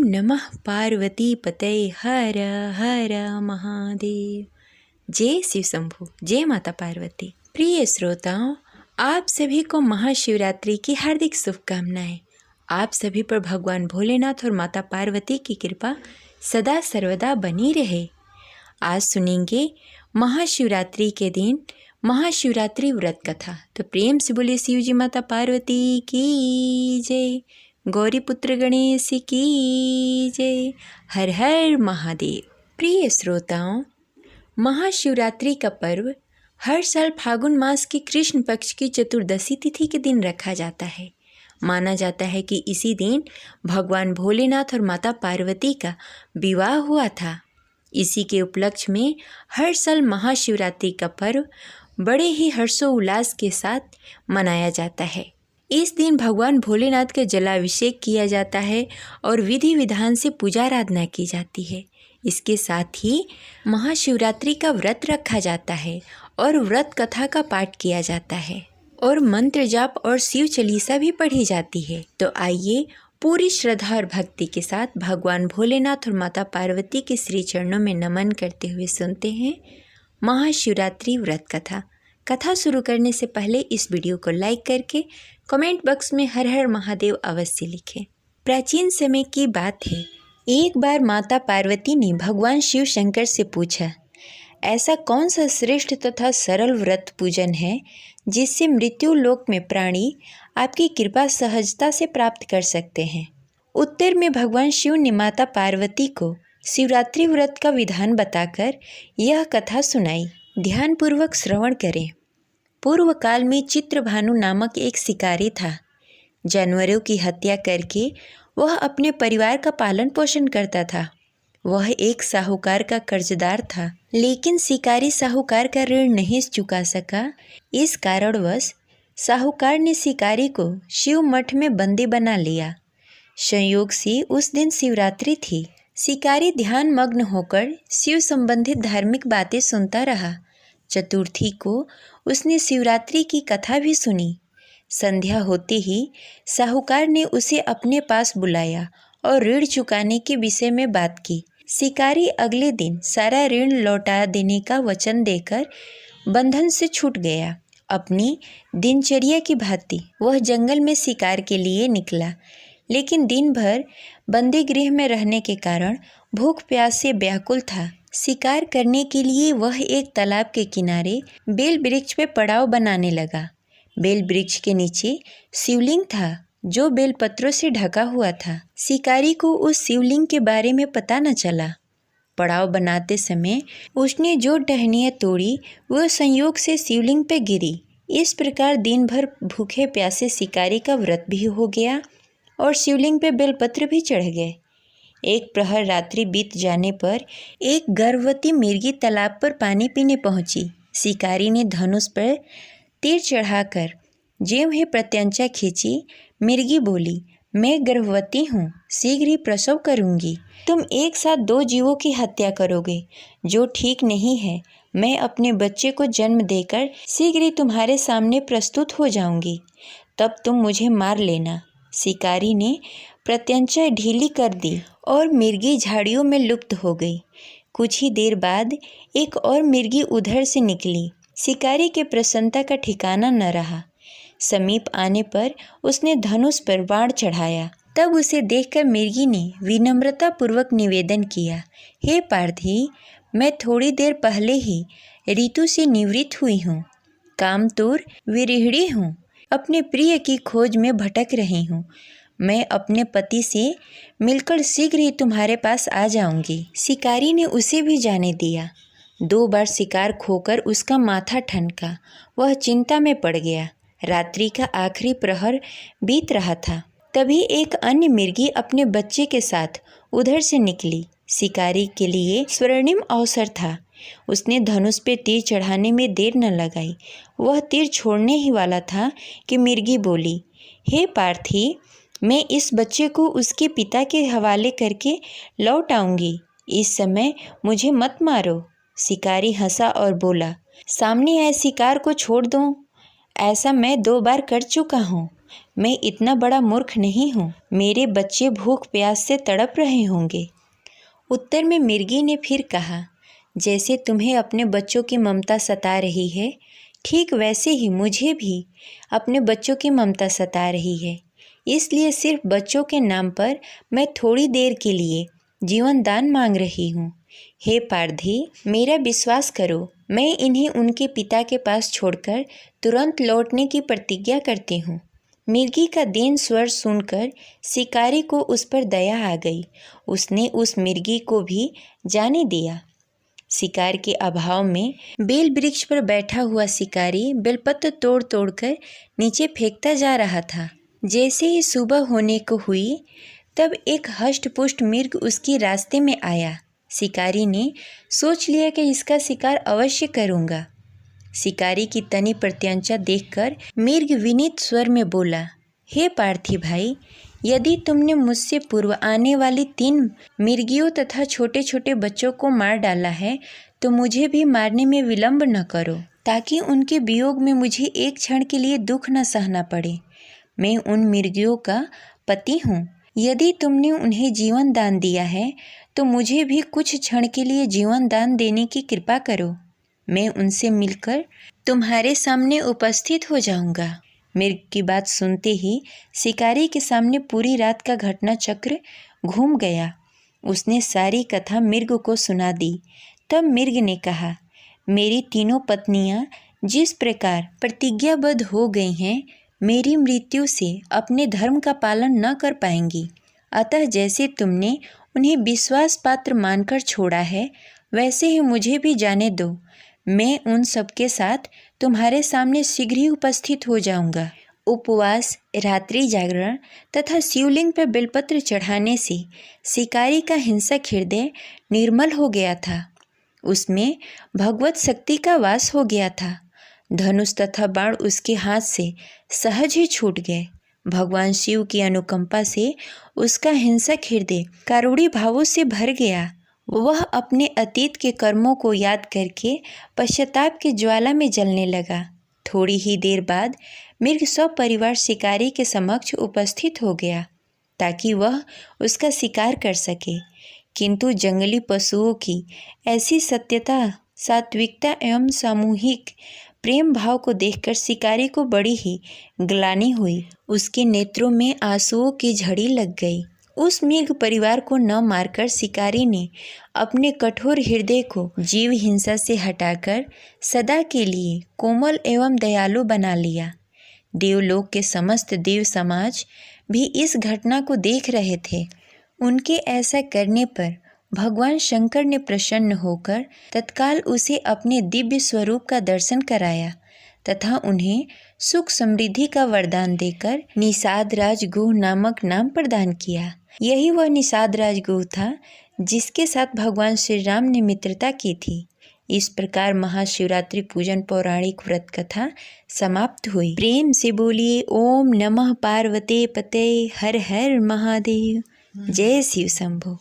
नमः पार्वती पतये हर हर महादेव। जय शिव शंभु, जय माता पार्वती। प्रिय श्रोताओं, आप सभी को महाशिवरात्रि की हार्दिक शुभकामनाएं। आप सभी पर भगवान भोलेनाथ और माता पार्वती की कृपा सदा सर्वदा बनी रहे। आज सुनेंगे महाशिवरात्रि के दिन महाशिवरात्रि व्रत कथा। तो प्रेम से बोलिए शिव जी माता पार्वती की जय, गौरी पुत्र गणेश की जय, हर हर महादेव। प्रिय श्रोताओं, महाशिवरात्रि का पर्व हर साल फागुन मास की कृष्ण पक्ष की चतुर्दशी तिथि के दिन रखा जाता है। माना जाता है कि इसी दिन भगवान भोलेनाथ और माता पार्वती का विवाह हुआ था। इसी के उपलक्ष्य में हर साल महाशिवरात्रि का पर्व बड़े ही हर्षोल्लास के साथ मनाया जाता है। इस दिन भगवान भोलेनाथ का जलाभिषेक किया जाता है और विधि विधान से पूजा आराधना की जाती है। इसके साथ ही महाशिवरात्रि का व्रत रखा जाता है और व्रत कथा का पाठ किया जाता है और मंत्र जाप और शिव चालीसा भी पढ़ी जाती है। तो आइए पूरी श्रद्धा और भक्ति के साथ भगवान भोलेनाथ और माता पार्वती के श्री चरणों में नमन करते हुए सुनते हैं महाशिवरात्रि व्रत कथा। कथा शुरू करने से पहले इस वीडियो को लाइक करके कमेंट बॉक्स में हर हर महादेव अवश्य लिखें। प्राचीन समय की बात है, एक बार माता पार्वती ने भगवान शिव शंकर से पूछा, ऐसा कौन सा श्रेष्ठ तथा सरल व्रत पूजन है जिससे मृत्यु लोक में प्राणी आपकी कृपा सहजता से प्राप्त कर सकते हैं। उत्तर में भगवान शिव ने माता पार्वती को शिवरात्रि व्रत का विधान बताकर यह कथा सुनाई। ध्यानपूर्वक श्रवण करें। पूर्व काल में चित्रभानु नामक एक शिकारी था। जानवरों की हत्या करके वह अपने परिवार का पालन पोषण करता था। वह एक साहूकार का कर्जदार था, लेकिन शिकारी साहूकार का ऋण नहीं चुका सका। इस कारणवश साहूकार ने शिकारी को शिव मठ में बंदी बना लिया। संयोग से उस दिन शिवरात्रि थी। शिकारी ध्यान मग्न होकर शिव संबंधित धार्मिक बातें सुनता रहा। चतुर्थी को उसने शिवरात्रि की कथा भी सुनी। संध्या होते ही साहूकार ने उसे अपने पास बुलाया और ऋण चुकाने के विषय में बात की। शिकारी अगले दिन सारा ऋण लौटा देने का वचन देकर बंधन से छूट गया। अपनी दिनचर्या की भांति वह जंगल में शिकार के लिए निकला, लेकिन दिन भर बंदी गृह में रहने के कारण भूख प्यास से व्याकुल था। शिकार करने के लिए वह एक तालाब के किनारे बेल वृक्ष पे पड़ाव बनाने लगा। बेल वृक्ष के नीचे शिवलिंग था जो बेल पत्रों से ढका हुआ था। शिकारी को उस शिवलिंग के बारे में पता न चला। पड़ाव बनाते समय उसने जो टहनियाँ तोड़ी वह संयोग से शिवलिंग पे गिरी। इस प्रकार दिन भर भूखे प्यासे शिकारी का व्रत भी हो गया और शिवलिंग पे बेलपत्र भी चढ़ गए। एक प्रहर रात्रि बीत जाने पर एक गर्भवती मिर्गी तालाब पर पानी पीने पहुंची। शिकारी ने धनुष पर तीर चढ़ाकर ज्यों ही प्रत्यंचा खींची, मिर्गी बोली, मैं गर्भवती हूँ, शीघ्र ही प्रसव करूँगी। तुम एक साथ 2 जीवों की हत्या करोगे, जो ठीक नहीं है। मैं अपने बच्चे को जन्म देकर शीघ्र ही तुम्हारे सामने प्रस्तुत हो जाऊँगी, तब तुम मुझे मार लेना। शिकारी ने प्रत्यंचा ढीली कर दी और मिर्गी झाड़ियों में लुप्त हो गई। कुछ ही देर बाद एक और मिर्गी उधर से निकली। शिकारी के प्रसन्नता का ठिकाना न रहा। समीप आने पर उसने धनुष पर बाण चढ़ाया। तब उसे देखकर मिर्गी ने विनम्रता पूर्वक निवेदन किया, हे पार्थी, मैं थोड़ी देर पहले ही ऋतु से निवृत्त हुई हूँ। कामतुर विरहिणी हूँ, अपने प्रिय की खोज में भटक रही हूँ। मैं अपने पति से मिलकर शीघ्र ही तुम्हारे पास आ जाऊंगी। शिकारी ने उसे भी जाने दिया। 2 बार शिकार खोकर उसका माथा ठनका। वह चिंता में पड़ गया। रात्रि का आखिरी प्रहर बीत रहा था। तभी एक अन्य मिर्गी अपने बच्चे के साथ उधर से निकली। शिकारी के लिए स्वर्णिम अवसर था। उसने धनुष पे तीर चढ़ाने में देर न लगाई। वह तीर छोड़ने ही वाला था कि मिर्गी बोली, हे पार्थी, मैं इस बच्चे को उसके पिता के हवाले करके लौट आऊँगी। इस समय मुझे मत मारो। शिकारी हंसा और बोला, सामने आए शिकार को छोड़ दूँ? ऐसा मैं 2 बार कर चुका हूँ। मैं इतना बड़ा मूर्ख नहीं हूँ। मेरे बच्चे भूख प्यास से तड़प रहे होंगे। उत्तर में मिर्गी ने फिर कहा, जैसे तुम्हें अपने बच्चों की ममता सता रही है, ठीक वैसे ही मुझे भी अपने बच्चों की ममता सता रही है। इसलिए सिर्फ बच्चों के नाम पर मैं थोड़ी देर के लिए जीवन दान मांग रही हूँ। हे पारधी, मेरा विश्वास करो, मैं इन्हें उनके पिता के पास छोड़कर तुरंत लौटने की प्रतिज्ञा करती हूँ। मिर्गी का दीन स्वर सुनकर शिकारी को उस पर दया आ गई। उसने उस मिर्गी को भी जाने दिया। शिकार के अभाव में बेल वृक्ष पर बैठा हुआ शिकारी बेलपत्र तोड़ तोड़कर नीचे फेंकता जा रहा था। जैसे ही सुबह होने को हुई, तब एक हष्ट-पुष्ट मिर्ग उसके रास्ते में आया। शिकारी ने सोच लिया कि इसका शिकार अवश्य करूँगा। शिकारी की तनी प्रत्यंचा देखकर मिर्ग विनीत स्वर में बोला, हे पार्थी भाई, यदि तुमने मुझसे पूर्व आने वाली 3 मिर्गियों तथा छोटे छोटे बच्चों को मार डाला है, तो मुझे भी मारने में विलंब न करो, ताकि उनके वियोग में मुझे एक क्षण के लिए दुख न सहना पड़े। मैं उन मिर्गियों का पति हूँ। यदि तुमने उन्हें जीवन दान दिया है, तो मुझे भी कुछ क्षण के लिए जीवन दान देने की कृपा करो। मैं उनसे मिलकर तुम्हारे सामने उपस्थित हो जाऊंगा। मिर्ग की बात सुनते ही शिकारी के सामने पूरी रात का घटना चक्र घूम गया। उसने सारी कथा मिर्ग को सुना दी। तब मिर्ग ने कहा, मेरी तीनों पत्नियां जिस प्रकार प्रतिज्ञाबद्ध हो गई हैं, मेरी मृत्यु से अपने धर्म का पालन न कर पाएंगी। अतः जैसे तुमने उन्हें विश्वास पात्र मानकर छोड़ा है, वैसे ही मुझे भी जाने दो। मैं उन सबके साथ तुम्हारे सामने शीघ्र ही उपस्थित हो जाऊंगा। उपवास, रात्रि जागरण तथा शिवलिंग पर बेलपत्र चढ़ाने से शिकारी का हिंसक हृदय निर्मल हो गया था। उसमें भगवत शक्ति का वास हो गया था। धनुष तथा बाण उसके हाथ से सहज ही छूट गए। भगवान शिव की अनुकंपा से उसका हिंसक हृदय कारुणी भावों से भर गया। वह अपने अतीत के कर्मों को याद करके पश्चाताप की ज्वाला में जलने लगा। थोड़ी ही देर बाद मिर्ग सपरिवार शिकारी के समक्ष उपस्थित हो गया, ताकि वह उसका शिकार कर सके। किंतु जंगली पशुओं की ऐसी सत्यता, सात्विकता एवं सामूहिक प्रेम भाव को देखकर शिकारी को बड़ी ही ग्लानि हुई। उसके नेत्रों में आंसुओं की झड़ी लग गई। उस मिर्ग परिवार को न मारकर शिकारी ने अपने कठोर हृदय को जीव हिंसा से हटाकर सदा के लिए कोमल एवं दयालु बना लिया। देवलोक के समस्त देव समाज भी इस घटना को देख रहे थे। उनके ऐसा करने पर भगवान शंकर ने प्रसन्न होकर तत्काल उसे अपने दिव्य स्वरूप का दर्शन कराया तथा उन्हें सुख समृद्धि का वरदान देकर निषाद राज गुह नामक नाम प्रदान किया। यही वह निषाद राज गुह था जिसके साथ भगवान श्री राम ने मित्रता की थी। इस प्रकार महाशिवरात्रि पूजन पौराणिक व्रत कथा समाप्त हुई। प्रेम से बोलिए ओम नमः पार्वते पते हर हर महादेव। जय शिव शंभो।